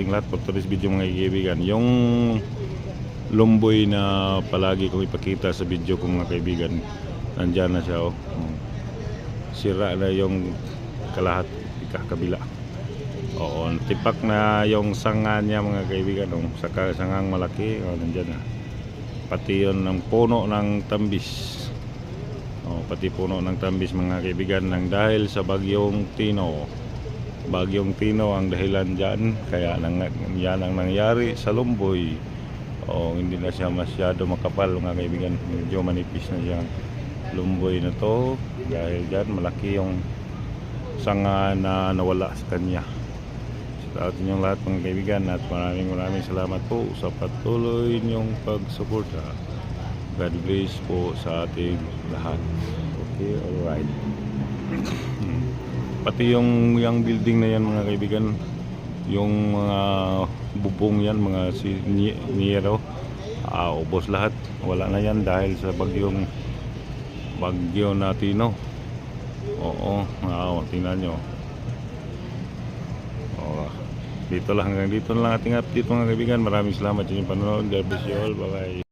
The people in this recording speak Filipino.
ating lahat for today's video mga kaibigan. Yung lumboy na palagi kong ipakita sa video ko mga kaibigan, nandyan na siya. Sira na yung kalahat kabila. Oo, tipak na yung sanga niya mga kaibigan. Saka sangang malaki, nandyan na. Pati yun ng puno ng tambis. Pati puno ng tambis mga kaibigan, nang dahil sa bagyong Tino. Bagyong Tino ang dahilan dyan, kaya yan ang nangyari sa lumboy. Hindi na siya masyado makapal mga kaibigan, medyo manipis na siya lumboy na to, dahil dyan malaki yung sanga na nawala sa kanya. Sa atin yung lahat mga kaibigan, at maraming salamat po sa patuloy niyong pagsuporta. God bless po sa ating lahat. Okay, alright. Pati yung building na yan mga kaibigan, yung mga bubong yan, mga niyero, ubos lahat. Wala na yan dahil sa bagyo na Tino. Tingnan nyo. Hanggang dito lang ating update mga kaibigan. Maraming salamat sa inyong panonood. God bless you all. Bye bye.